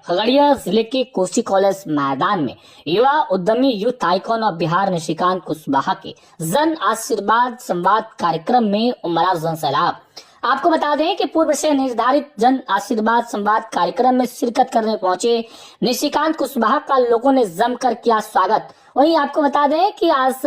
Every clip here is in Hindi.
खगड़िया जिले के कोसी कॉलेज मैदान में युवा उद्यमी youth icon of Bihar Nishikant Kushwaha के जन आशीर्वाद संवाद कार्यक्रम में उमड़ा जन सैलाब। आपको बता दें कि पूर्व से निर्धारित जन आशीर्वाद संवाद कार्यक्रम में शिरकत करने पहुंचे निशिकांत कुशवाहा का लोगों ने जमकर किया स्वागत। वहीं आपको बता दें कि आज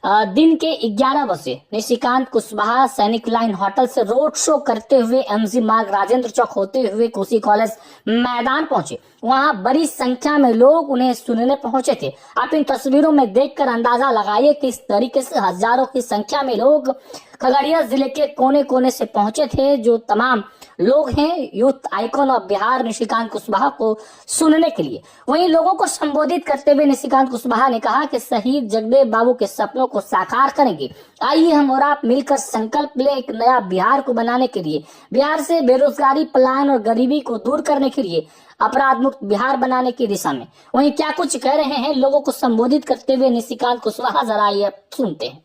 दिन के 11 बजे निशिकांत कुशवाहा सैनिक लाइन होटल से रोड शो करते हुए एमजी मार्ग राजेंद्र चौक होते हुए कोसी कॉलेज मैदान पहुंचे। वहां बड़ी संख्या में लोग उन्हें सुनने पहुंचे थे। आप इन तस्वीरों में देखकर अंदाजा लगाइए कि इस तरीके से हजारों की संख्या में लोग खगड़िया जिले के कोने कोने से पहुंचे थे। जो तमाम लोग हैं youth icon of Bihar Nishikant Kushwaha को सुनने के लिए। वहीं लोगों को संबोधित करते हुए निशिकांत कुशवाहा ने कहा कि शहीद जगदेव बाबू के सपनों को साकार करेंगे। आइए हम और आप मिलकर संकल्प लें एक नया बिहार को बनाने के लिए, बिहार से बेरोजगारी, पलायन और गरीबी को दूर करने के लिए, अपराध मुक्त बिहार बनाने की दिशा में। वहीं क्या कुछ कह रहे हैं लोगों को संबोधित करते हुए निशिकांत कुशवाहा, जरा ये सुनते हैं।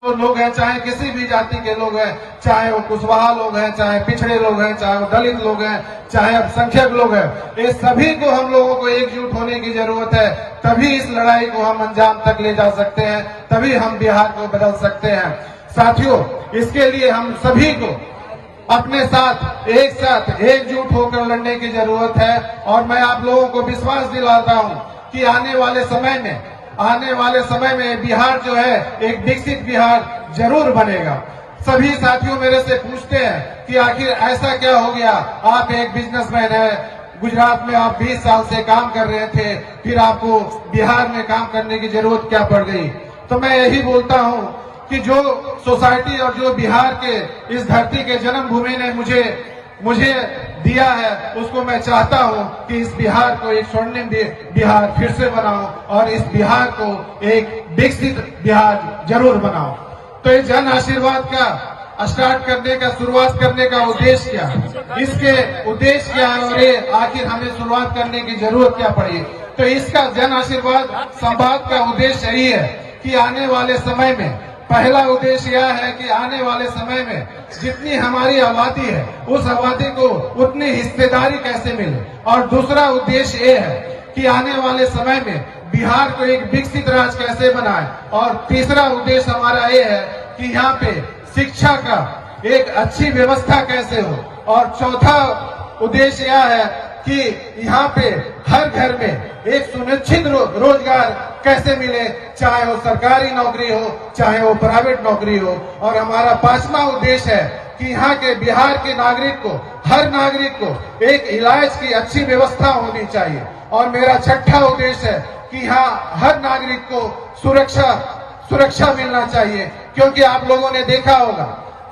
तो लोग हैं, चाहे किसी भी जाति के लोग हैं, चाहे वो कुशवाहा लोग हैं, चाहे पिछड़े लोग हैं, चाहे वो दलित लोग हैं, चाहे अल्पसंख्यक लोग हैं, ये सभी को हम लोगों को एकजुट होने की जरूरत है। तभी इस लड़ाई को हम अंजाम तक ले जा सकते हैं, तभी हम बिहार को बदल सकते हैं। साथियों, इसके लिए हम सभी को अपने साथ एकजुट होकर लड़ने की जरूरत है। और मैं आप लोगों को विश्वास दिलाता हूं कि आने वाले समय में बिहार जो है एक विकसित बिहार जरूर बनेगा। सभी साथियों मेरे से पूछते हैं कि आखिर ऐसा क्या हो गया, आप एक बिजनेसमैन है, गुजरात में आप 20 साल से काम कर रहे थे, फिर आपको बिहार में काम करने की जरूरत क्या पड़ गई। तो मैं यही बोलता हूं कि जो सोसाइटी और जो बिहार के इस धरती के जन्मभूमि ने मुझे दिया है, उसको मैं चाहता हूं कि इस बिहार को एक स्वर्णिम बिहार फिर से बनाऊं और इस बिहार को एक विकसित बिहार जरूर बनाऊं। तो ये जन आशीर्वाद का शुरुआत करने का उद्देश्य क्या है, इसके उद्देश्य क्या है और ये आखिर हमें शुरुआत करने की जरूरत क्या पड़ी। तो इसका जन आशीर्वाद संवाद का उद्देश्य यही है कि आने वाले समय में, पहला उद्देश्य यह है कि आने वाले समय में जितनी हमारी आबादी है उस आबादी को उतनी हिस्सेदारी कैसे मिले, और दूसरा उद्देश्य ये है कि आने वाले समय में बिहार को एक विकसित राज्य कैसे बनाए, और तीसरा उद्देश्य हमारा ये है कि यहाँ पे शिक्षा का एक अच्छी व्यवस्था कैसे हो, और चौथा उद्देश्य यह है कि यहाँ पे हर घर में एक सुनिश्चित रोजगार कैसे मिले, चाहे वो सरकारी नौकरी हो, चाहे वो प्राइवेट नौकरी हो। और हमारा पांचवा उद्देश्य है कि यहाँ के बिहार के हर नागरिक को एक इलाज की अच्छी व्यवस्था होनी चाहिए। और मेरा छठा उद्देश्य है कि यहाँ हर नागरिक को सुरक्षा मिलना चाहिए, क्योंकि आप लोगों ने देखा होगा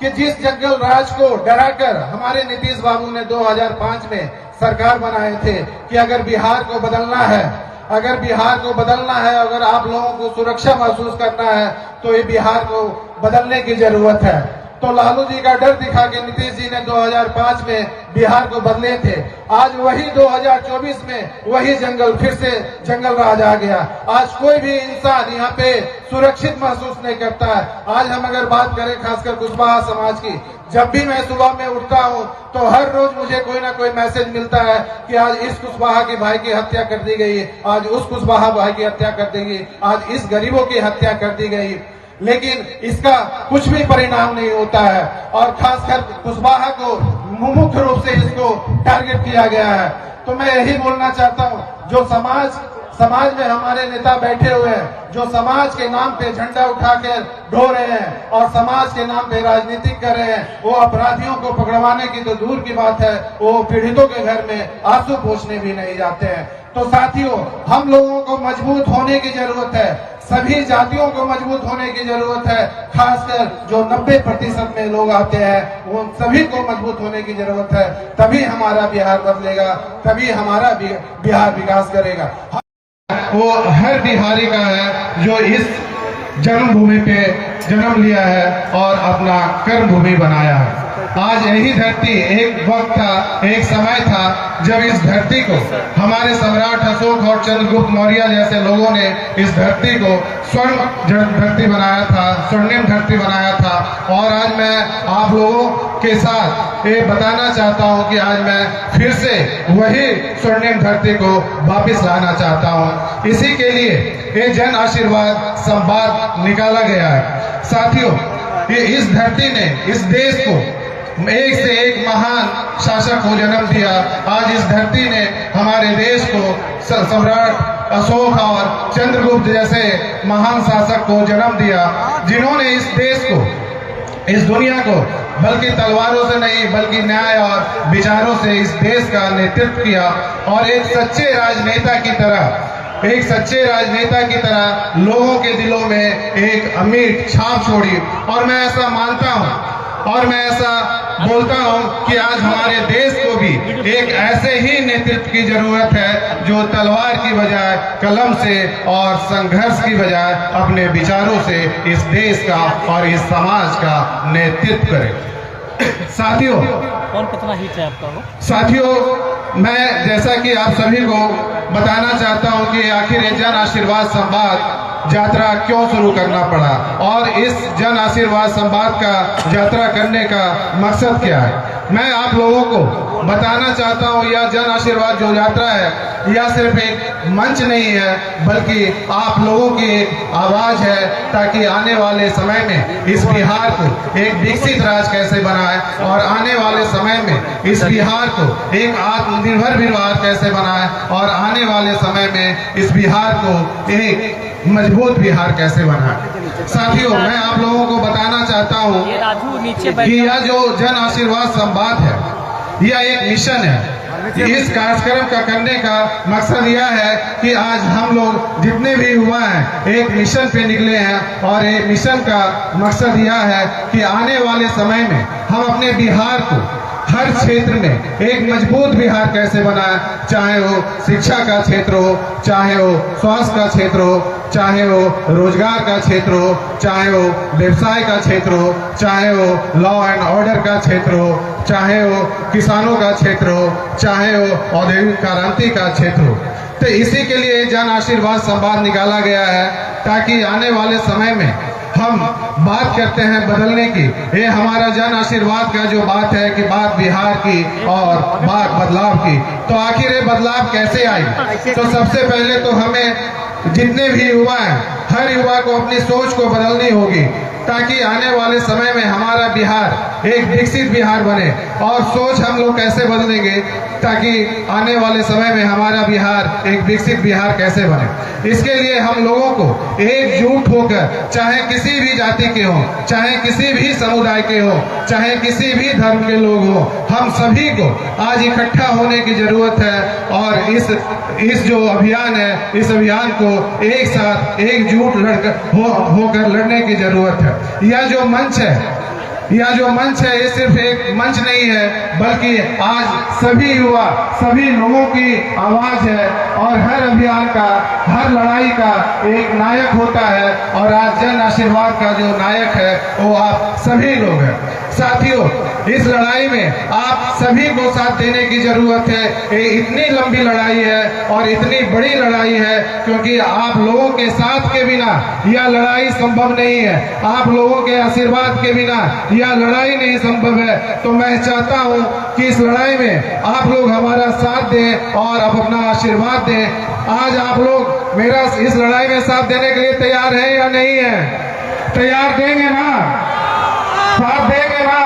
कि जिस जंगल राज को डराकर हमारे नीतीश बाबू ने 2005 में सरकार बनाए थे कि अगर बिहार को बदलना है, अगर आप लोगों को सुरक्षा महसूस करना है तो ये बिहार को बदलने की जरूरत है। तो लालू जी का डर दिखा के नीतीश जी ने 2005 में बिहार को बदले थे। आज वही 2024 में वही फिर से जंगल राज आ गया। आज कोई भी इंसान यहाँ पे सुरक्षित महसूस नहीं करता है। आज हम अगर बात करें खासकर कुशवाहा समाज की, जब भी मैं सुबह में उठता हूँ तो हर रोज मुझे कोई ना कोई मैसेज मिलता है कि आज इस कुशवाहा के भाई की हत्या कर दी गई, आज उस कुशवाहा भाई की हत्या कर दी गई, आज इस गरीबों की हत्या कर दी गई, लेकिन इसका कुछ भी परिणाम नहीं होता है। और खासकर कुशवाहा को मुख्य रूप से इसको टारगेट किया गया है। तो मैं यही बोलना चाहता हूँ, जो समाज में हमारे नेता बैठे हुए हैं, जो समाज के नाम पे झंडा उठाकर ढो रहे हैं और समाज के नाम पे राजनीति कर रहे हैं, वो अपराधियों को पकड़वाने की तो दूर की बात है, वो पीड़ितों के घर में आंसू पोंछने भी नहीं जाते हैं। तो साथियों, हम लोगों को मजबूत होने की जरूरत है, सभी जातियों को मजबूत होने की जरूरत है। खासकर जो 90% में लोग आते हैं उन सभी को मजबूत होने की जरूरत है। तभी हमारा बिहार बदलेगा, तभी हमारा बिहार विकास करेगा। वो हर बिहारी का है जो इस जन्मभूमि पे जन्म लिया है और अपना कर्म भूमि बनाया है। आज यही धरती एक वक्त था, एक समय था जब इस धरती को हमारे सम्राट अशोक और चंद्रगुप्त मौर्य जैसे लोगों ने इस धरती को स्वर्ण धरती बनाया था, स्वर्णिम धरती बनाया था। और आज मैं आप लोगों के साथ ये बताना चाहता हूँ कि आज मैं फिर से वही स्वर्णिम धरती को वापस लाना चाहता हूँ। इसी के लिए ये जन आशीर्वाद संवाद निकाला गया है। साथियों, ये इस धरती ने इस देश को एक से एक महान शासक को जन्म दिया। आज इस धरती ने हमारे देश को सम्राट अशोक और चंद्रगुप्त जैसे महान शासक को जन्म दिया, जिन्होंने इस देश को, इस दुनिया को बल्कि तलवारों से नहीं बल्कि न्याय और विचारों से इस देश का नेतृत्व किया और एक सच्चे राजनेता की तरह लोगों के दिलों में एक अमिट छाप छोड़ी। और मैं ऐसा मानता हूँ और मैं ऐसा बोलता हूँ कि आज हमारे देश को भी एक ऐसे ही नेतृत्व की जरूरत है जो तलवार की बजाय कलम से और संघर्ष की बजाय अपने विचारों से इस देश का और इस समाज का नेतृत्व करे। साथियों, कौन कितना हिट है आपका वो? साथियों, मैं जैसा कि आप सभी को बताना चाहता हूं कि आखिर ये जन आशीर्वाद संवाद यात्रा क्यों शुरू करना पड़ा और इस जन आशीर्वाद संवाद का यात्रा करने का मकसद क्या है। मैं आप लोगों को बताना चाहता हूं यह जन आशीर्वाद जो यात्रा है यह सिर्फ एक मंच नहीं है बल्कि आप लोगों की एक आवाज है, ताकि आने वाले समय में इस बिहार को एक विकसित राज्य कैसे बनाए और आने वाले समय में इस बिहार को एक आत्मनिर्भर बिहार कैसे बनाए और आने वाले समय में इस बिहार को एक मजबूत बिहार कैसे बनाए। साथियों, मैं आप लोगों को बताना चाहता हूँ कि यह जो जन आशीर्वाद संवाद है यह एक मिशन है। इस कार्यक्रम का करने का मकसद यह है कि आज हम लोग जितने भी युवा हैं एक मिशन पे निकले हैं और ये मिशन का मकसद यह है कि आने वाले समय में हम अपने बिहार को हर क्षेत्र में एक मजबूत बिहार कैसे बनाए, चाहे वो शिक्षा का क्षेत्र हो, चाहे वो स्वास्थ्य का क्षेत्र हो, चाहे वो रोजगार का क्षेत्र हो, चाहे वो व्यवसाय का क्षेत्र हो, चाहे वो लॉ एंड ऑर्डर का क्षेत्र हो, चाहे वो किसानों का क्षेत्र हो, चाहे वो औद्योगिक क्रांति का क्षेत्र हो। तो इसी के लिए जन आशीर्वाद संवाद निकाला गया है ताकि आने वाले समय में हम बात करते हैं बदलने की। ये हमारा जन आशीर्वाद का जो बात है कि बात बिहार की और बात बदलाव की। तो आखिर ये बदलाव कैसे आई? तो सबसे पहले तो हमें जितने भी युवा हैं हर युवा को अपनी सोच को बदलनी होगी ताकि आने वाले समय में हमारा बिहार एक विकसित बिहार बने। और सोच हम लोग कैसे बदलेंगे ताकि आने वाले समय में हमारा बिहार एक विकसित बिहार कैसे बने। इसके लिए हम लोगों को एकजुट होकर, चाहे किसी भी जाति के हों, चाहे किसी भी समुदाय के हों, चाहे किसी भी धर्म के लोग हों, हम सभी को आज इकट्ठा होने की जरूरत है। और इस जो अभियान है इस अभियान को एक साथ एकजुट होकर लड़ने की जरूरत है। यह जो मंच है ये सिर्फ एक मंच नहीं है बल्कि आज सभी युवा, सभी लोगों की आवाज है और हर अभियान का, हर लड़ाई का एक नायक होता है। और आज जन आशीर्वाद का जो नायक है वो आप सभी लोग हैं। साथियों, इस लड़ाई में आप सभी को साथ देने की जरूरत है। ये इतनी लंबी लड़ाई है और इतनी बड़ी लड़ाई है क्योंकि आप लोगों के साथ के बिना यह लड़ाई संभव नहीं है। आप लोगों के आशीर्वाद के बिना यह लड़ाई नहीं संभव है। तो मैं चाहता हूं कि इस लड़ाई में आप लोग हमारा साथ दें और अपना आशीर्वाद दें। आज आप लोग मेरा इस लड़ाई में साथ देने के लिए तैयार है या नहीं है? तैयार देंगे ना? साथ देंगे ना?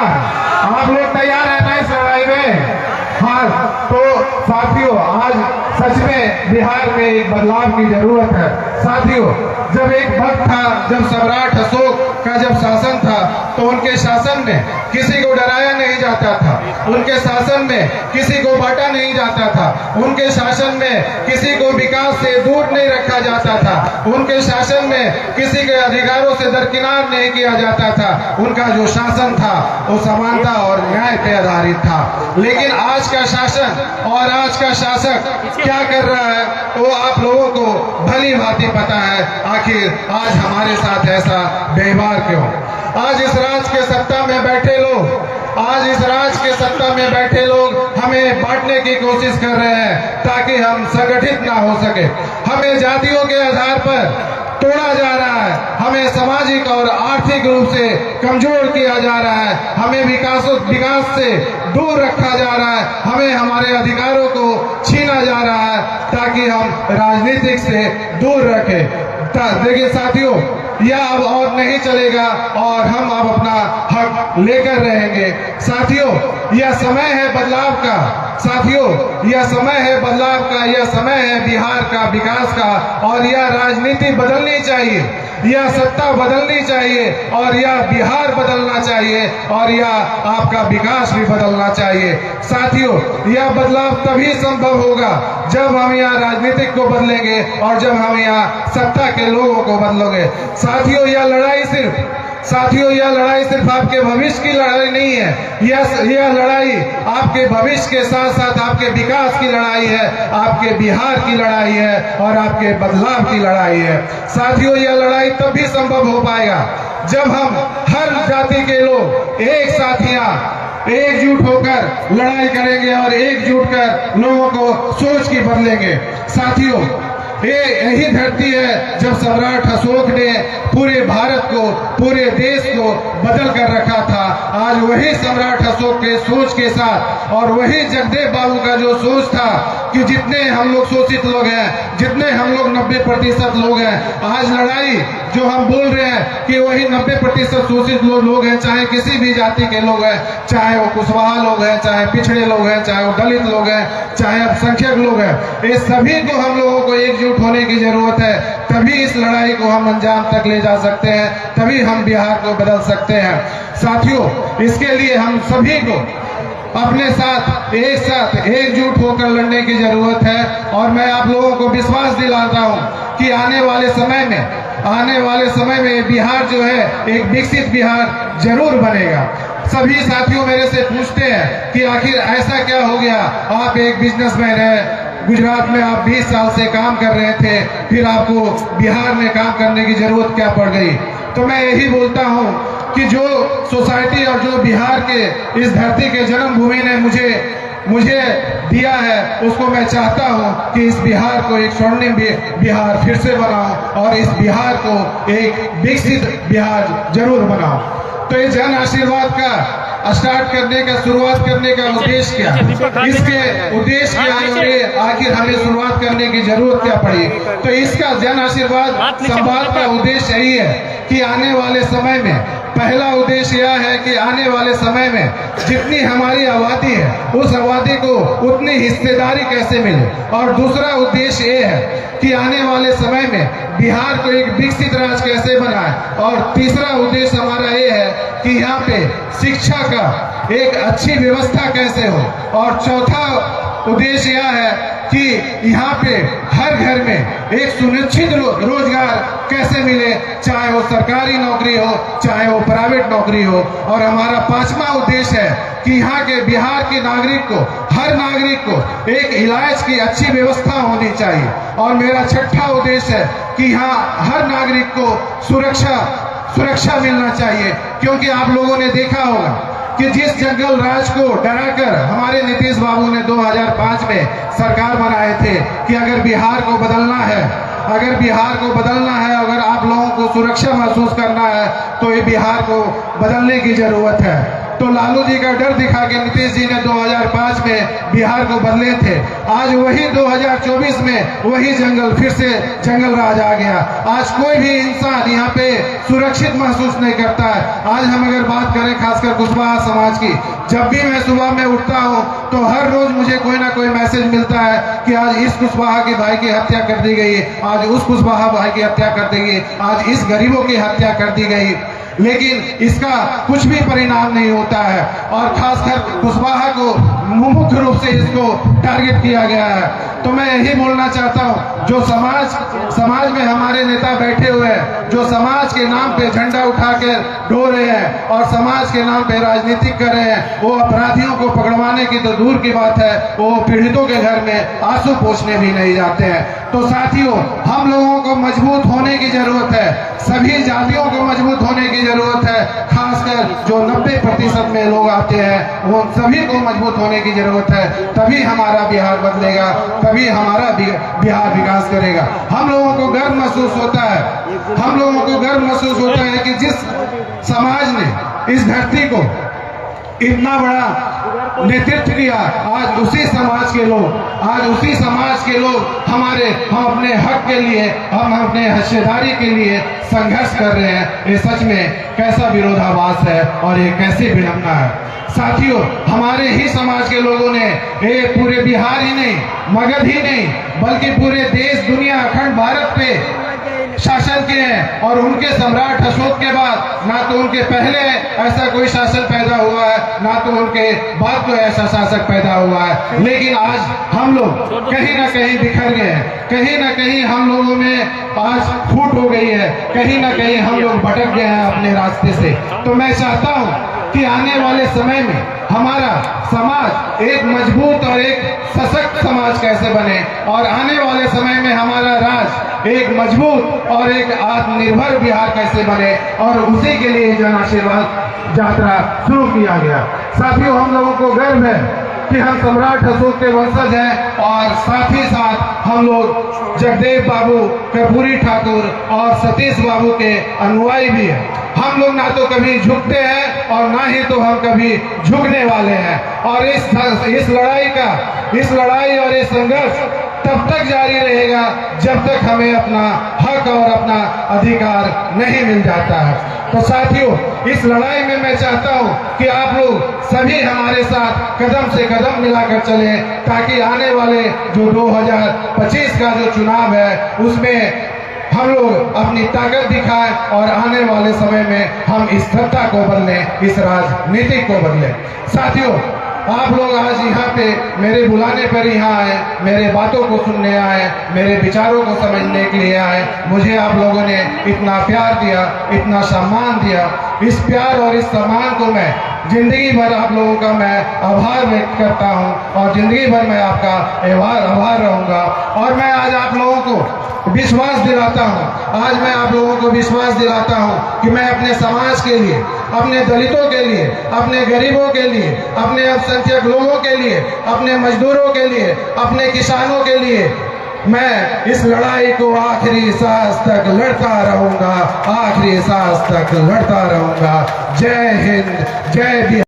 आप लोग तैयार है ना इस लड़ाई में? हाँ, तो साथियों, आज सच में बिहार में एक बदलाव की जरूरत है। साथियों, जब एक वक्त था जब सम्राट अशोक का जब शासन था तो उनके शासन में किसी को डराया नहीं जाता था, उनके शासन में किसी को बांटा नहीं जाता था, उनके शासन में किसी को विकास से दूर नहीं रखा जाता था, उनके शासन में किसी के अधिकारों से दरकिनार नहीं किया जाता था। उनका जो शासन था वो समानता और न्याय पे आधारित था। लेकिन आज का शासन और आज का शासक क्या कर रहा है वो आप लोगों को भली भांति पता है। आखिर आज हमारे साथ ऐसा व्यवहार क्यों? आज इस राज्य के सत्ता में बैठे लोग आज इस राज के सत्ता में बैठे लोग हमें बांटने की कोशिश कर रहे हैं ताकि हम संगठित ना हो सके। हमें जातियों के आधार पर तोड़ा जा रहा है, हमें सामाजिक और आर्थिक रूप से कमजोर किया जा रहा है, हमें विकास से दूर रखा जा रहा है, हमें हमारे अधिकारों को छीना जा रहा है ताकि हम राजनीतिक से दूर रखें। देखिए साथियों, यह अब और नहीं चलेगा और हम अब अपना हक लेकर रहेंगे। साथियों, यह समय है बदलाव का। साथियों, यह समय है बदलाव का, यह समय है बिहार का विकास का और यह राजनीति बदलनी चाहिए, यह सत्ता बदलनी चाहिए और यह बिहार बदलना चाहिए और यह आपका विकास भी बदलना चाहिए। साथियों, यह बदलाव तभी संभव होगा जब हम यहाँ राजनीतिक को बदलेंगे और जब हम यहाँ सत्ता के लोगों को बदलोगे। साथियों, यह लड़ाई सिर्फ आपके भविष्य की लड़ाई नहीं है, यह लड़ाई आपके भविष्य के साथ साथ आपके विकास की लड़ाई है, आपके बिहार की लड़ाई है और आपके बदलाव की लड़ाई है। साथियों, यह लड़ाई तभी संभव हो पाएगा जब हम हर जाति के लोग एक साथ यहाँ एकजुट होकर लड़ाई करेंगे और एकजुट कर लोगों को सोच की बदलेंगे। साथियों, यही धरती है जब सम्राट अशोक ने पूरे भारत को, पूरे देश को बदल कर रखा था। आज वही सम्राट अशोक के सोच के साथ और वही जगदेव बाबू का जो सोच था कि जितने हम लोग शोषित लोग हैं, जितने हम लोग 90% लोग हैं, आज लड़ाई जो हम बोल रहे हैं कि वही 90% शोषित लोग हैं, चाहे किसी भी जाति के लोग हैं, चाहे वो कुशवाहा लोग हैं, चाहे पिछड़े लोग हैं, चाहे वो दलित लोग हैं, चाहे अल्पसंख्यक लोग हैं, इस सभी को हम लोगों को एकजुट होने की जरूरत है। तभी इस लड़ाई को हम अंजाम तक ले जा सकते हैं, तभी हम बिहार को बदल सकते हैं। साथियों, इसके लिए हम सभी को अपने साथ एकजुट होकर लड़ने की जरूरत है और मैं आप लोगों को विश्वास दिलाता हूं कि आने वाले समय में बिहार जो है एक विकसित बिहार जरूर बनेगा। सभी साथियों मेरे से पूछते हैं कि आखिर ऐसा क्या हो गया, आप एक बिजनेसमैन है, गुजरात में आप 20 साल से काम कर रहे थे, फिर आपको बिहार में काम करने की जरूरत क्या पड़ गई? तो मैं यही बोलता हूं कि जो सोसाइटी और जो बिहार के इस धरती के जन्मभूमि ने मुझे दिया है, उसको मैं चाहता हूं कि इस बिहार को एक स्वर्णिम बिहार फिर से बनाऊं और इस बिहार को एक विकसित बिहार जरूर बनाऊं। तो ये जन आशीर्वाद का शुरुआत करने का उद्देश्य क्या? इसके उद्देश्य के आखिर हमें शुरुआत करने की जरूरत क्या पड़ी? तो इसका जन आशीर्वाद संवाद का उद्देश्य यही है कि आने वाले समय में, पहला उद्देश्य यह है कि आने वाले समय में जितनी हमारी आबादी है उस आबादी को उतनी हिस्सेदारी कैसे मिले, और दूसरा उद्देश्य ये है कि आने वाले समय में बिहार को एक विकसित राज्य कैसे बनाए, और तीसरा उद्देश्य हमारा ये है कि यहाँ पे शिक्षा का एक अच्छी व्यवस्था कैसे हो, और चौथा उद्देश्य यह है कि यहाँ पे हर घर में एक सुनिश्चित रोजगार कैसे मिले, चाहे वो सरकारी नौकरी हो, चाहे वो प्राइवेट नौकरी हो। और हमारा पांचवा उद्देश्य है कि यहाँ के बिहार के नागरिक को, हर नागरिक को एक इलाज की अच्छी व्यवस्था होनी चाहिए। और मेरा छठा उद्देश्य है कि यहाँ हर नागरिक को सुरक्षा मिलना चाहिए, क्योंकि आप लोगों ने देखा होगा कि जिस जंगल राज को डराकर हमारे नीतीश बाबू ने 2005 में सरकार बनाए थे कि अगर बिहार को बदलना है, अगर आप लोगों को सुरक्षा महसूस करना है तो ये बिहार को बदलने की जरूरत है। तो लालू जी का डर दिखा के नीतीश जी ने 2005 में बिहार को बदले थे। आज वही 2024 में वही जंगल, फिर से जंगल राज आ गया। आज कोई भी इंसान यहाँ पे सुरक्षित महसूस नहीं करता है। आज हम अगर बात करें खासकर कुशवाहा समाज की, जब भी मैं सुबह में उठता हूँ तो हर रोज मुझे कोई ना कोई मैसेज मिलता है कि आज इस कुशवाहा के भाई की हत्या कर दी गई, आज उस कुशवाहा भाई की हत्या कर दी गई, आज इस गरीबों की हत्या कर दी गई, लेकिन इसका कुछ भी परिणाम नहीं होता है। और खासकर कुशवाहा को मुख्य रूप से इसको टारगेट किया गया है। तो मैं यही बोलना चाहता हूँ, जो समाज में हमारे नेता बैठे हुए हैं, जो समाज के नाम पे झंडा उठा के ढो रहे हैं और समाज के नाम पे राजनीति कर रहे हैं, वो अपराधियों को पकड़वाने की तो दूर की बात है, वो पीड़ितों के घर में आंसू पोंछने भी नहीं जाते हैं। तो साथियों, हम लोगों को मजबूत होने की जरूरत है, सभी जातियों को मजबूत होने की जरूरत है। खासकर जो 90% में लोग आते हैं, वो सभी को मजबूत होने की जरूरत है। तभी हमारा बिहार बदलेगा, तभी हमारा बिहार विकास करेगा। हम लोगों को गर्व महसूस होता है, हम लोगों को गर्व महसूस होता है कि जिस समाज ने इस धरती को इतना बड़ा नेतृत्व किया, आज उसी समाज के लोग हम अपने हक के लिए, हम अपने हिस्सेदारी के लिए संघर्ष कर रहे हैं। ये सच में कैसा विरोधाभास है और ये कैसी विडंबना है। साथियों, हमारे ही समाज के लोगों ने ये पूरे बिहार ही नहीं, मगध ही नहीं, बल्कि पूरे देश, दुनिया, अखंड भारत पे शासन किए हैं। और उनके सम्राट अशोक के बाद ना तो उनके पहले ऐसा कोई शासन पैदा हुआ है, ना तो उनके बाद कोई ऐसा शासक पैदा हुआ है। लेकिन आज हम लोग कहीं ना कहीं बिखर गए हैं, कहीं ना कहीं हम लोगों में आज फूट हो गई है, कहीं ना कहीं हम लोग भटक गए हैं अपने रास्ते से। तो मैं चाहता हूँ कि आने वाले समय में हमारा समाज एक मजबूत और एक सशक्त समाज कैसे बने, और आने वाले समय में हमारा राज्य एक मजबूत और एक आत्मनिर्भर बिहार कैसे बने, और उसी के लिए जन आशीर्वाद यात्रा शुरू किया गया। साथियों, हम लोगों को गर्व है कि हम सम्राट अशोक के वंशज हैं, और साथ ही साथ हम लोग जगदेव बाबू, कर्पूरी ठाकुर और सतीश बाबू के अनुयायी भी हैं। हम लोग ना तो कभी झुकते हैं और ना ही तो हम कभी झुकने वाले हैं। और इस लड़ाई और इस संघर्ष तब तक जारी रहेगा जब तक हमें अपना हक और अपना अधिकार नहीं मिल जाता है। तो साथियों, इस लड़ाई में मैं चाहता हूं कि आप लोग सभी हमारे साथ कदम से कदम मिलाकर चलें, ताकि आने वाले जो 2025 का जो चुनाव है, उसमें हम लोग अपनी ताकत दिखाएं और आने वाले समय में हम इस सत्ता को बदलें, इस राजनीति को बदलें। साथियों, आप लोग आज यहाँ पे मेरे बुलाने पर यहाँ आए, मेरे बातों को सुनने आए, मेरे विचारों को समझने के लिए आए। मुझे आप लोगों ने इतना प्यार दिया, इतना सम्मान दिया। इस प्यार और इस सम्मान को मैं जिंदगी भर आप लोगों का मैं आभार व्यक्त करता हूँ, और जिंदगी भर मैं आपका आभार रहूँगा। और मैं आज आप लोगों को विश्वास दिलाता हूँ, आज मैं आप लोगों को विश्वास दिलाता हूँ कि मैं अपने समाज के लिए, अपने दलितों के लिए, अपने गरीबों के लिए, अपने अल्पसंख्यक लोगों के लिए, अपने मजदूरों के लिए, अपने किसानों के लिए मैं इस लड़ाई को आखिरी सांस तक लड़ता रहूंगा, आखिरी सांस तक लड़ता रहूंगा। जय हिंद, जय बिहार।